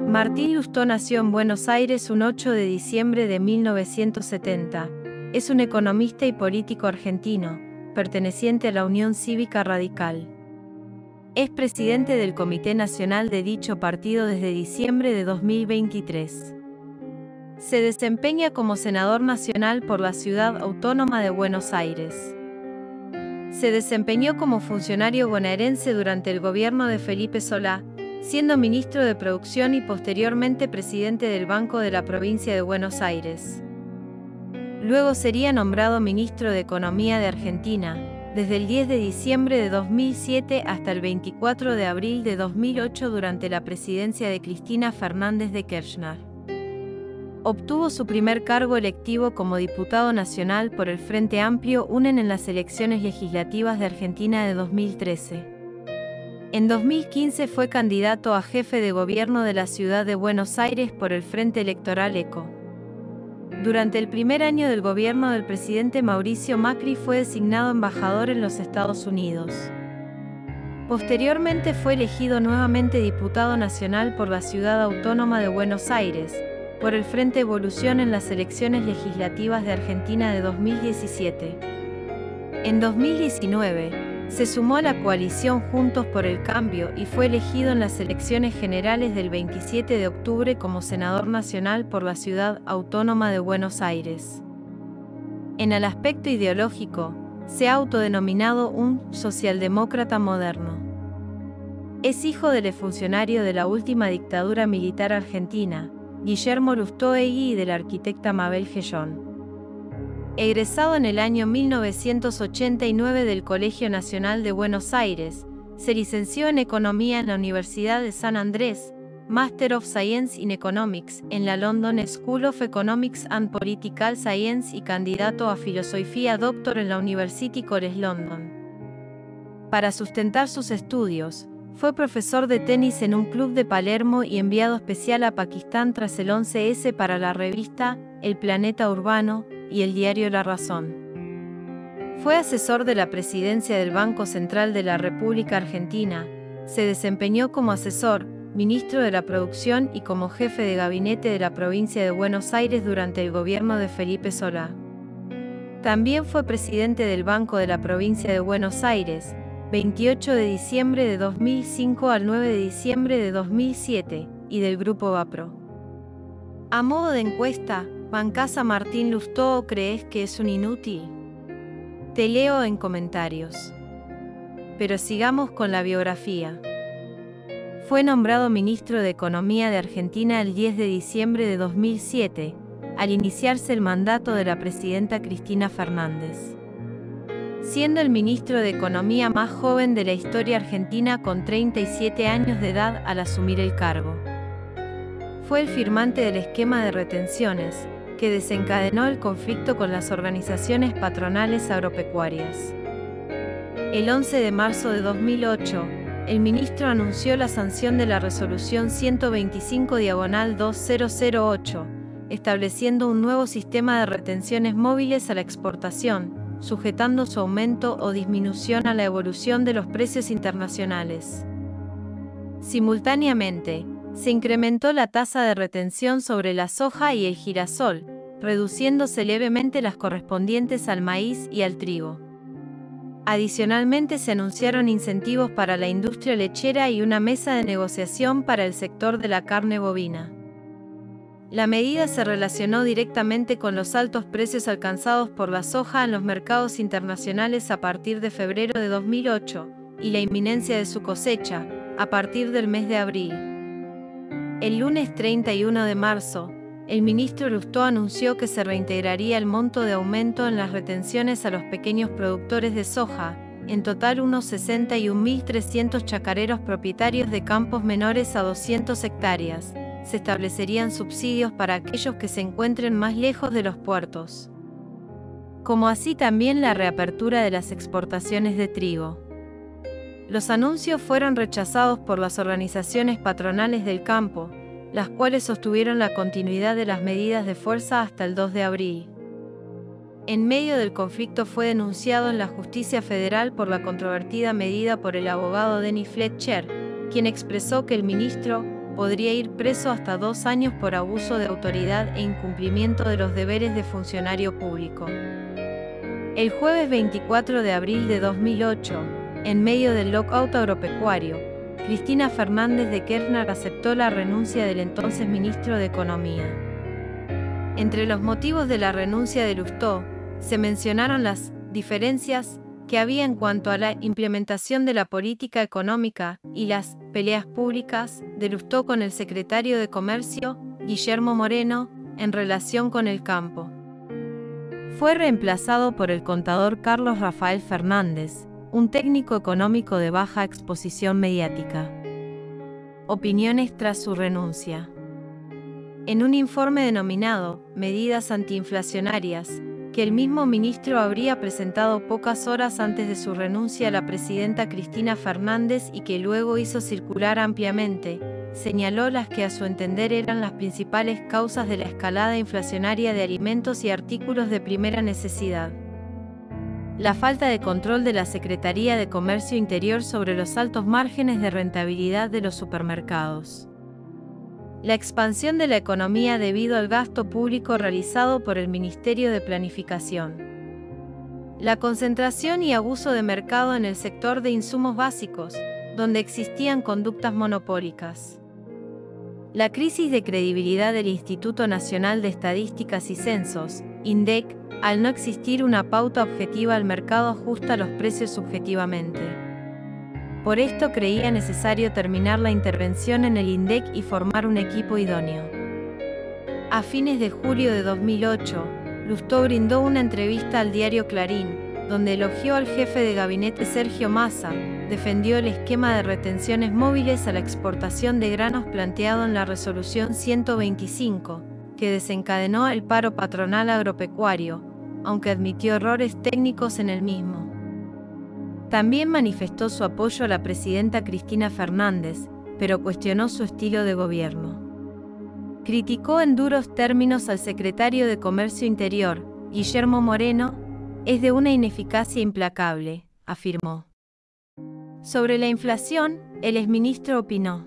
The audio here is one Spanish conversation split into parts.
Martín Lustó nació en Buenos Aires un 8 de diciembre de 1970. Es un economista y político argentino, perteneciente a la Unión Cívica Radical. Es presidente del Comité Nacional de dicho partido desde diciembre de 2023. Se desempeña como senador nacional por la Ciudad Autónoma de Buenos Aires. Se desempeñó como funcionario bonaerense durante el gobierno de Felipe Solá, siendo ministro de Producción y posteriormente presidente del Banco de la Provincia de Buenos Aires. Luego sería nombrado ministro de Economía de Argentina, desde el 10 de diciembre de 2007 hasta el 24 de abril de 2008 durante la presidencia de Cristina Fernández de Kirchner. Obtuvo su primer cargo electivo como diputado nacional por el Frente Amplio UNEN en las elecciones legislativas de Argentina de 2013. En 2015 fue candidato a jefe de gobierno de la ciudad de Buenos Aires por el Frente Electoral ECO. Durante el primer año del gobierno del presidente Mauricio Macri fue designado embajador en los Estados Unidos. Posteriormente fue elegido nuevamente diputado nacional por la ciudad autónoma de Buenos Aires, por el Frente Evolución en las elecciones legislativas de Argentina de 2017. En 2019, se sumó a la coalición Juntos por el Cambio y fue elegido en las elecciones generales del 27 de octubre como senador nacional por la Ciudad Autónoma de Buenos Aires. En el aspecto ideológico, se ha autodenominado un socialdemócrata moderno. Es hijo del exfuncionario de la última dictadura militar argentina, Guillermo Lustó y de la arquitecta Mabel Gellón. Egresado en el año 1989 del Colegio Nacional de Buenos Aires, se licenció en Economía en la Universidad de San Andrés, Master of Science in Economics en la London School of Economics and Political Science y candidato a Filosofía Doctor en la University College London. Para sustentar sus estudios, fue profesor de tenis en un club de Palermo y enviado especial a Pakistán tras el 11S para la revista El Planeta Urbano y el diario La Razón. Fue asesor de la presidencia del Banco Central de la República Argentina, se desempeñó como asesor, ministro de la Producción y como jefe de gabinete de la provincia de Buenos Aires durante el gobierno de Felipe Solá. También fue presidente del Banco de la provincia de Buenos Aires, 28 de diciembre de 2005 al 9 de diciembre de 2007, y del Grupo Vapro. A modo de encuesta, ¿bancás a Martín Lustó o crees que es un inútil? Te leo en comentarios. Pero sigamos con la biografía. Fue nombrado ministro de Economía de Argentina el 10 de diciembre de 2007, al iniciarse el mandato de la presidenta Cristina Fernández. Siendo el ministro de Economía más joven de la historia argentina con 37 años de edad al asumir el cargo. Fue el firmante del esquema de retenciones, que desencadenó el conflicto con las organizaciones patronales agropecuarias. El 11 de marzo de 2008, el ministro anunció la sanción de la Resolución 125/2008, estableciendo un nuevo sistema de retenciones móviles a la exportación, sujetando su aumento o disminución a la evolución de los precios internacionales. Simultáneamente, se incrementó la tasa de retención sobre la soja y el girasol, reduciéndose levemente las correspondientes al maíz y al trigo. Adicionalmente se anunciaron incentivos para la industria lechera y una mesa de negociación para el sector de la carne bovina. La medida se relacionó directamente con los altos precios alcanzados por la soja en los mercados internacionales a partir de febrero de 2008 y la inminencia de su cosecha, a partir del mes de abril. El lunes 31 de marzo, el ministro Lustó anunció que se reintegraría el monto de aumento en las retenciones a los pequeños productores de soja, en total unos 61.300 chacareros propietarios de campos menores a 200 hectáreas. Se establecerían subsidios para aquellos que se encuentren más lejos de los puertos, como así también la reapertura de las exportaciones de trigo. Los anuncios fueron rechazados por las organizaciones patronales del campo, las cuales sostuvieron la continuidad de las medidas de fuerza hasta el 2 de abril. En medio del conflicto fue denunciado en la Justicia Federal por la controvertida medida por el abogado Dennis Fletcher, quien expresó que el ministro podría ir preso hasta 2 años por abuso de autoridad e incumplimiento de los deberes de funcionario público. El jueves 24 de abril de 2008, en medio del lockout agropecuario, Cristina Fernández de Kirchner aceptó la renuncia del entonces ministro de Economía. Entre los motivos de la renuncia de Lustó, se mencionaron las diferencias que había en cuanto a la implementación de la política económica y las peleas públicas de Lustó con el secretario de Comercio, Guillermo Moreno, en relación con el campo. Fue reemplazado por el contador Carlos Rafael Fernández, un técnico económico de baja exposición mediática. Opiniones tras su renuncia. En un informe denominado Medidas antiinflacionarias, que el mismo ministro habría presentado pocas horas antes de su renuncia a la presidenta Cristina Fernández y que luego hizo circular ampliamente, señaló las que a su entender eran las principales causas de la escalada inflacionaria de alimentos y artículos de primera necesidad. La falta de control de la Secretaría de Comercio Interior sobre los altos márgenes de rentabilidad de los supermercados. La expansión de la economía debido al gasto público realizado por el Ministerio de Planificación. La concentración y abuso de mercado en el sector de insumos básicos, donde existían conductas monopólicas. La crisis de credibilidad del Instituto Nacional de Estadísticas y Censos, INDEC, al no existir una pauta objetiva al mercado ajusta los precios subjetivamente. Por esto creía necesario terminar la intervención en el INDEC y formar un equipo idóneo. A fines de julio de 2008, Lustó brindó una entrevista al diario Clarín, donde elogió al jefe de gabinete Sergio Massa, defendió el esquema de retenciones móviles a la exportación de granos planteado en la Resolución 125, que desencadenó el paro patronal agropecuario, aunque admitió errores técnicos en el mismo. También manifestó su apoyo a la presidenta Cristina Fernández, pero cuestionó su estilo de gobierno. Criticó en duros términos al secretario de Comercio Interior, Guillermo Moreno, es de una ineficacia implacable, afirmó. Sobre la inflación, el exministro opinó: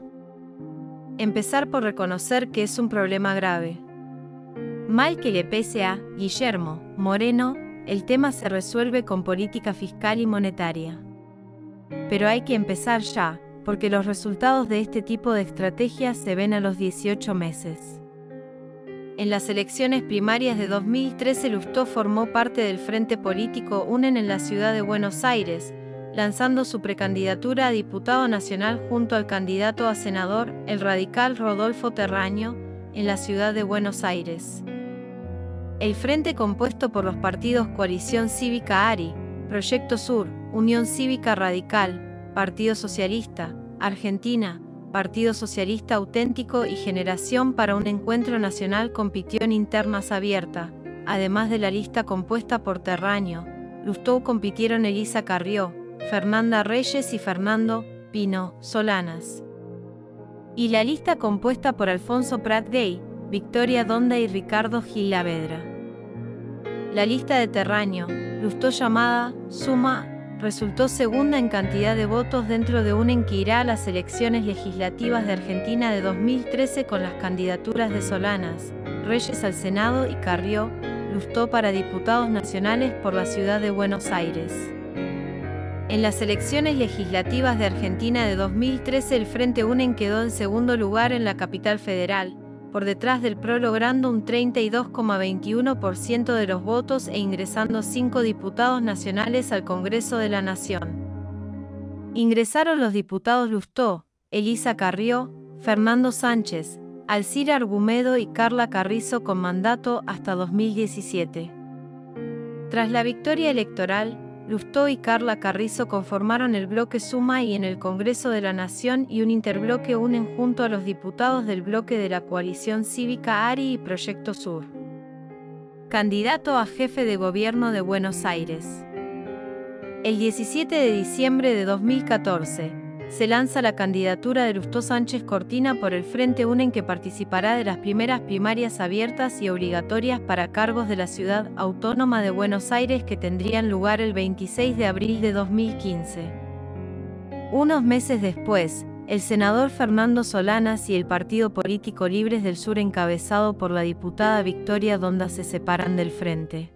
empezar por reconocer que es un problema grave. Mal que le pese a Guillermo Moreno, el tema se resuelve con política fiscal y monetaria. Pero hay que empezar ya, porque los resultados de este tipo de estrategias se ven a los 18 meses. En las elecciones primarias de 2013, Lustó formó parte del Frente Político UNEN en la ciudad de Buenos Aires, lanzando su precandidatura a diputado nacional junto al candidato a senador, el radical Rodolfo Terraño, en la ciudad de Buenos Aires. El frente, compuesto por los partidos Coalición Cívica ARI, Proyecto Sur, Unión Cívica Radical, Partido Socialista, Argentina, Partido Socialista Auténtico y Generación para un Encuentro Nacional, compitió en internas abiertas. Además de la lista compuesta por Terraño, Lustó compitieron Elisa Carrió, Fernanda Reyes y Fernando Pino Solanas. Y la lista compuesta por Alfonso Prat Gay, Victoria Donda y Ricardo Gil Lavedra. La lista de Terraño, Lustó llamada Suma, resultó segunda en cantidad de votos dentro de UNEN que irá a las elecciones legislativas de Argentina de 2013 con las candidaturas de Solanas, Reyes al Senado y Carrió, Lustó para diputados nacionales por la ciudad de Buenos Aires. En las elecciones legislativas de Argentina de 2013 el Frente UNEN quedó en segundo lugar en la capital federal, por detrás del PRO, logrando un 32,21% de los votos e ingresando 5 diputados nacionales al Congreso de la Nación. Ingresaron los diputados Lustó, Elisa Carrió, Fernando Sánchez, Alcira Argumedo y Carla Carrizo con mandato hasta 2017. Tras la victoria electoral, Lustó y Carla Carrizo conformaron el bloque Suma y en el Congreso de la Nación y un interbloque UNEN junto a los diputados del bloque de la Coalición Cívica ARI y Proyecto Sur. Candidato a jefe de gobierno de Buenos Aires. El 17 de diciembre de 2014, se lanza la candidatura de Lustó Sánchez Cortina por el Frente UNEN, que participará de las primeras primarias abiertas y obligatorias para cargos de la Ciudad Autónoma de Buenos Aires que tendrían lugar el 26 de abril de 2015. Unos meses después, el senador Fernando Solanas y el Partido Político Libres del Sur encabezado por la diputada Victoria Donda se separan del frente.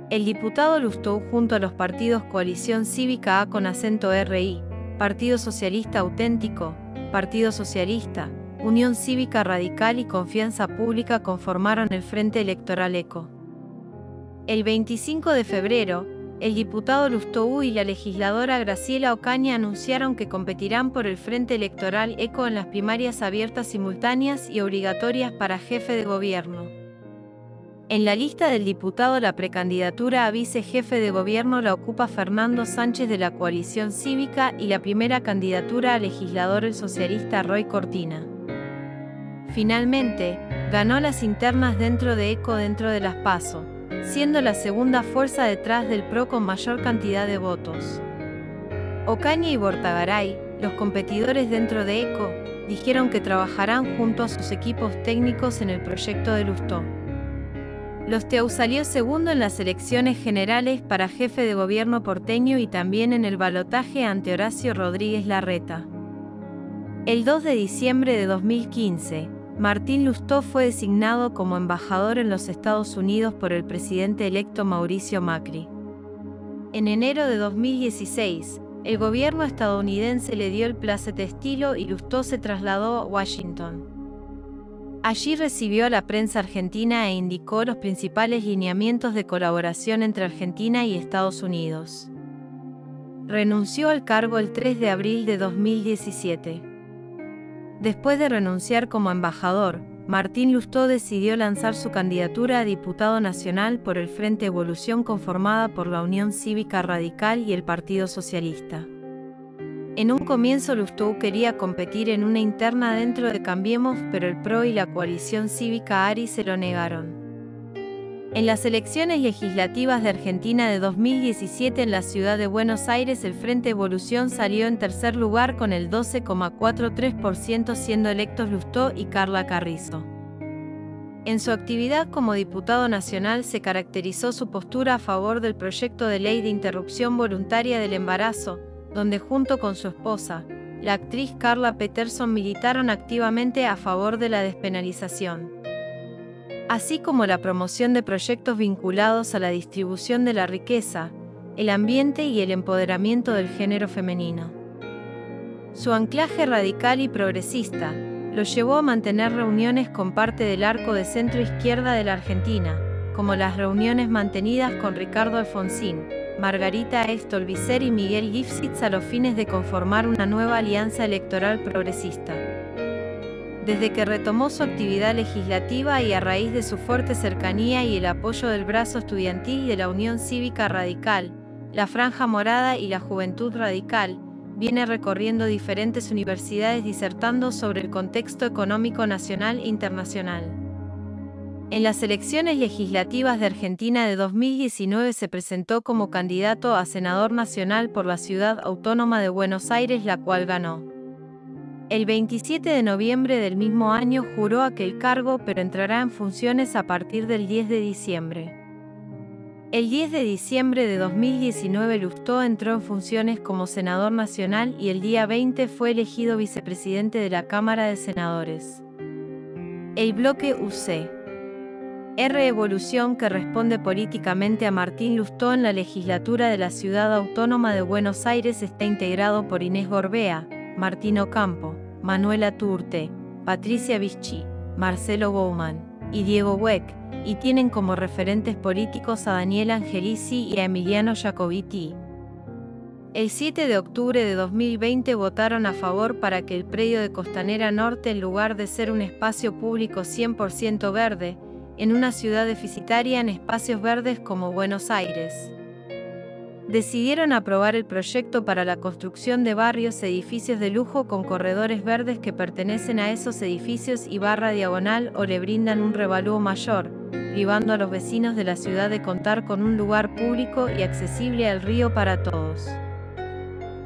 El diputado Lustó junto a los partidos Coalición Cívica A con acento RI, Partido Socialista Auténtico, Partido Socialista, Unión Cívica Radical y Confianza Pública conformaron el Frente Electoral ECO. El 25 de febrero, el diputado Lustó y la legisladora Graciela Ocaña anunciaron que competirán por el Frente Electoral ECO en las primarias abiertas simultáneas y obligatorias para jefe de gobierno. En la lista del diputado la precandidatura a vicejefe de gobierno la ocupa Fernando Sánchez de la Coalición Cívica y la primera candidatura a legislador el socialista Roy Cortina. Finalmente, ganó las internas dentro de ECO dentro de las PASO, siendo la segunda fuerza detrás del PRO con mayor cantidad de votos. Ocaña y Bortagaray, los competidores dentro de ECO, dijeron que trabajarán junto a sus equipos técnicos en el proyecto de Lustó. Lustó salió segundo en las elecciones generales para jefe de gobierno porteño y también en el balotaje ante Horacio Rodríguez Larreta. El 2 de diciembre de 2015, Martín Lustó fue designado como embajador en los Estados Unidos por el presidente electo Mauricio Macri. En enero de 2016, el gobierno estadounidense le dio el plácete estilo y Lustó se trasladó a Washington. Allí recibió a la prensa argentina e indicó los principales lineamientos de colaboración entre Argentina y Estados Unidos. Renunció al cargo el 3 de abril de 2017. Después de renunciar como embajador, Martín Lustó decidió lanzar su candidatura a diputado nacional por el Frente Evolución conformada por la Unión Cívica Radical y el Partido Socialista. En un comienzo Lustó quería competir en una interna dentro de Cambiemos, pero el PRO y la Coalición Cívica ARI se lo negaron. En las elecciones legislativas de Argentina de 2017 en la ciudad de Buenos Aires el Frente Evolución salió en tercer lugar con el 12,43% siendo electos Lustó y Carla Carrizo. En su actividad como diputado nacional se caracterizó su postura a favor del proyecto de ley de interrupción voluntaria del embarazo, donde junto con su esposa, la actriz Carla Peterson militaron activamente a favor de la despenalización, así como la promoción de proyectos vinculados a la distribución de la riqueza, el ambiente y el empoderamiento del género femenino. Su anclaje radical y progresista lo llevó a mantener reuniones con parte del arco de centro-izquierda de la Argentina, como las reuniones mantenidas con Ricardo Alfonsín, Margarita Stolbizer y Miguel Lifshitz a los fines de conformar una nueva alianza electoral progresista. Desde que retomó su actividad legislativa y a raíz de su fuerte cercanía y el apoyo del brazo estudiantil de la Unión Cívica Radical, la Franja Morada y la Juventud Radical, viene recorriendo diferentes universidades disertando sobre el contexto económico nacional e internacional. En las elecciones legislativas de Argentina de 2019 se presentó como candidato a senador nacional por la Ciudad Autónoma de Buenos Aires, la cual ganó. El 27 de noviembre del mismo año juró aquel cargo, pero entrará en funciones a partir del 10 de diciembre. El 10 de diciembre de 2019 Lustó entró en funciones como senador nacional y el día 20 fue elegido vicepresidente de la Cámara de Senadores. El bloque UC R Evolución, que responde políticamente a Martín Lustó en la legislatura de la Ciudad Autónoma de Buenos Aires, está integrado por Inés Gorbea, Martín Ocampo, Manuela Turte, Patricia Vichy, Marcelo Bowman y Diego Weck, y tienen como referentes políticos a Daniel Angelici y a Emiliano Jacobiti. El 7 de octubre de 2020 votaron a favor para que el predio de Costanera Norte, en lugar de ser un espacio público 100% verde, en una ciudad deficitaria en espacios verdes como Buenos Aires, decidieron aprobar el proyecto para la construcción de edificios de lujo con corredores verdes que pertenecen a esos edificios y barra diagonal o le brindan un revalúo mayor, privando a los vecinos de la ciudad de contar con un lugar público y accesible al río para todos.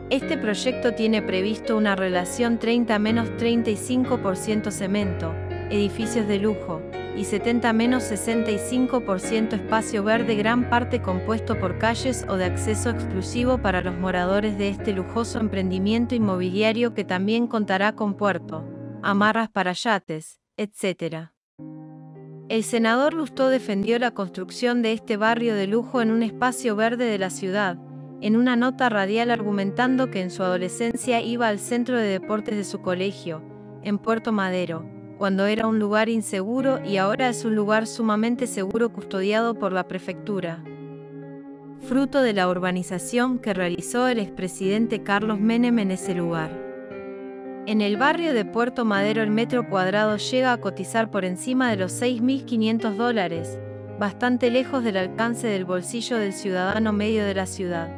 Este proyecto tiene previsto una relación 30-35% cemento, edificios de lujo, y 70-65% espacio verde, gran parte compuesto por calles o de acceso exclusivo para los moradores de este lujoso emprendimiento inmobiliario que también contará con puerto, amarras para yates, etc. El senador Lustó defendió la construcción de este barrio de lujo en un espacio verde de la ciudad, en una nota radial argumentando que en su adolescencia iba al centro de deportes de su colegio, en Puerto Madero, cuando era un lugar inseguro y ahora es un lugar sumamente seguro custodiado por la prefectura. Fruto de la urbanización que realizó el expresidente Carlos Menem en ese lugar. En el barrio de Puerto Madero el metro cuadrado llega a cotizar por encima de los $6.500, bastante lejos del alcance del bolsillo del ciudadano medio de la ciudad.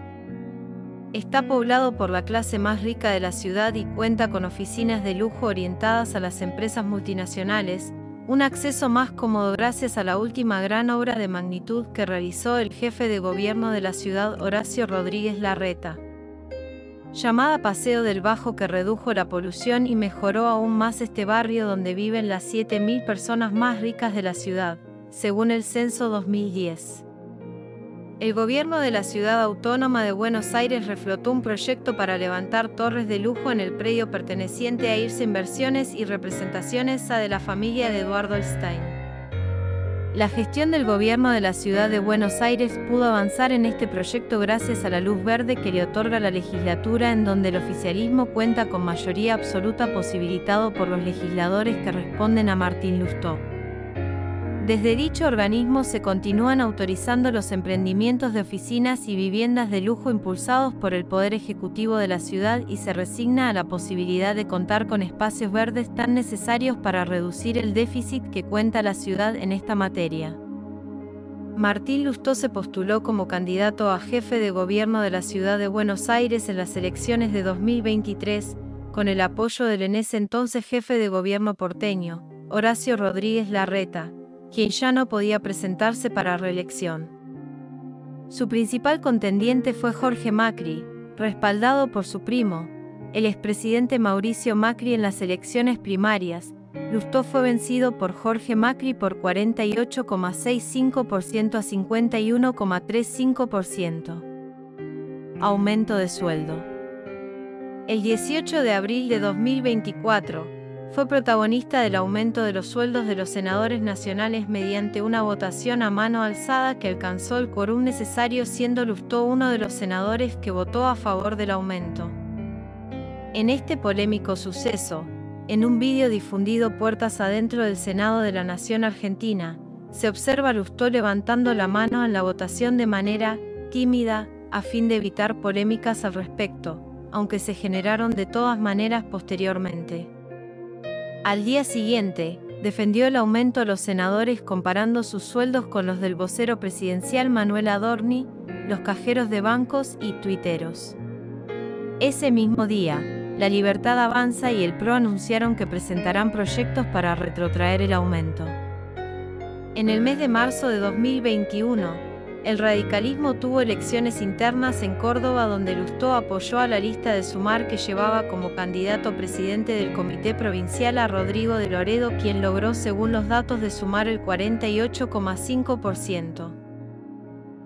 Está poblado por la clase más rica de la ciudad y cuenta con oficinas de lujo orientadas a las empresas multinacionales, un acceso más cómodo gracias a la última gran obra de magnitud que realizó el jefe de gobierno de la ciudad, Horacio Rodríguez Larreta, llamada Paseo del Bajo, que redujo la polución y mejoró aún más este barrio donde viven las 7.000 personas más ricas de la ciudad, según el censo 2010. El gobierno de la Ciudad Autónoma de Buenos Aires reflotó un proyecto para levantar torres de lujo en el predio perteneciente a IRSA Inversiones y Representaciones A de la familia de Eduardo Stein. La gestión del gobierno de la Ciudad de Buenos Aires pudo avanzar en este proyecto gracias a la luz verde que le otorga la legislatura, en donde el oficialismo cuenta con mayoría absoluta posibilitado por los legisladores que responden a Martín Lustó. Desde dicho organismo se continúan autorizando los emprendimientos de oficinas y viviendas de lujo impulsados por el Poder Ejecutivo de la ciudad y se resigna a la posibilidad de contar con espacios verdes tan necesarios para reducir el déficit que cuenta la ciudad en esta materia. Martín Lustó se postuló como candidato a jefe de gobierno de la ciudad de Buenos Aires en las elecciones de 2023, con el apoyo del en ese entonces jefe de gobierno porteño, Horacio Rodríguez Larreta, quien ya no podía presentarse para reelección. Su principal contendiente fue Jorge Macri, respaldado por su primo, el expresidente Mauricio Macri. En las elecciones primarias, Lustó fue vencido por Jorge Macri por 48,65% a 51,35%. Aumento de sueldo. El 18 de abril de 2024, fue protagonista del aumento de los sueldos de los senadores nacionales mediante una votación a mano alzada que alcanzó el quórum necesario, siendo Lustó uno de los senadores que votó a favor del aumento. En este polémico suceso, en un vídeo difundido puertas adentro del Senado de la Nación Argentina, se observa a Lustó levantando la mano en la votación de manera tímida, a fin de evitar polémicas al respecto, aunque se generaron de todas maneras posteriormente. Al día siguiente, defendió el aumento a los senadores comparando sus sueldos con los del vocero presidencial Manuel Adorni, los cajeros de bancos y tuiteros. Ese mismo día, La Libertad Avanza y el PRO anunciaron que presentarán proyectos para retrotraer el aumento. En el mes de marzo de 2021, el radicalismo tuvo elecciones internas en Córdoba, donde Lustó apoyó a la lista de Sumar, que llevaba como candidato presidente del Comité Provincial a Rodrigo de Loredo, quien logró, según los datos de Sumar, el 48,5%.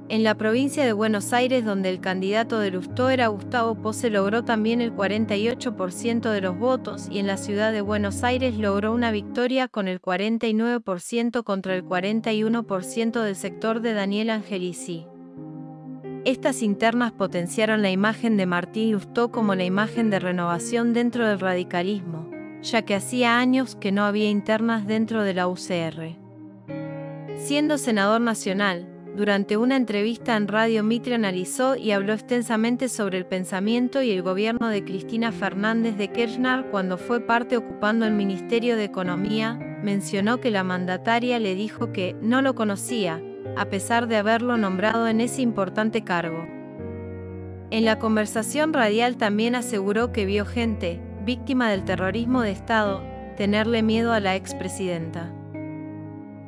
En la provincia de Buenos Aires, donde el candidato de Lustó era Gustavo Pose, logró también el 48% de los votos, y en la ciudad de Buenos Aires logró una victoria con el 49% contra el 41% del sector de Daniel Angelici. Estas internas potenciaron la imagen de Martín Lustó como la imagen de renovación dentro del radicalismo, ya que hacía años que no había internas dentro de la UCR. Siendo senador nacional, durante una entrevista en Radio Mitre analizó y habló extensamente sobre el pensamiento y el gobierno de Cristina Fernández de Kirchner cuando fue parte ocupando el Ministerio de Economía. Mencionó que la mandataria le dijo que no lo conocía, a pesar de haberlo nombrado en ese importante cargo. En la conversación radial también aseguró que vio gente, víctima del terrorismo de Estado, tenerle miedo a la expresidenta.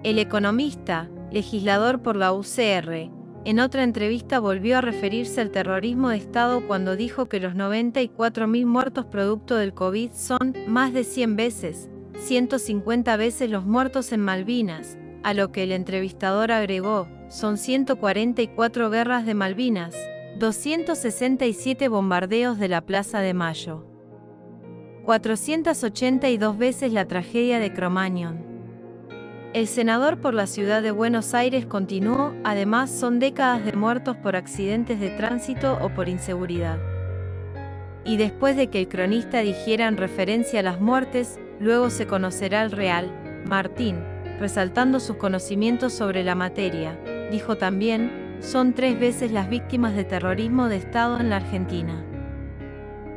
El economista, legislador por la UCR, en otra entrevista volvió a referirse al terrorismo de Estado cuando dijo que los 94.000 muertos producto del COVID son más de 100 veces 150 veces los muertos en Malvinas, a lo que el entrevistador agregó, son 144 guerras de Malvinas, 267 bombardeos de la Plaza de Mayo, 482 veces la tragedia de Cromagnon. El senador por la ciudad de Buenos Aires continuó, además son décadas de muertos por accidentes de tránsito o por inseguridad. Y después de que el cronista dijera en referencia a las muertes, luego se conocerá el real, Martín, resaltando sus conocimientos sobre la materia, dijo también, son 3 veces las víctimas de terrorismo de Estado en la Argentina.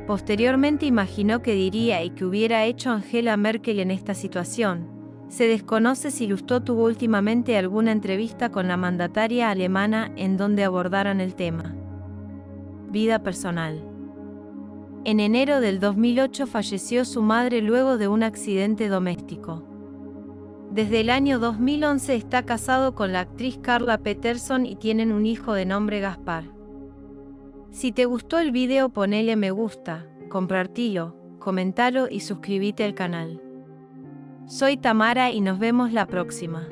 Posteriormente imaginó que diría y que hubiera hecho Angela Merkel en esta situación. Se desconoce si Lustó tuvo últimamente alguna entrevista con la mandataria alemana en donde abordaran el tema. Vida personal. En enero del 2008 falleció su madre luego de un accidente doméstico. Desde el año 2011 está casado con la actriz Carla Peterson y tienen un hijo de nombre Gaspar. Si te gustó el video ponele me gusta, compartilo, comentalo y suscríbete al canal. Soy Tamara y nos vemos la próxima.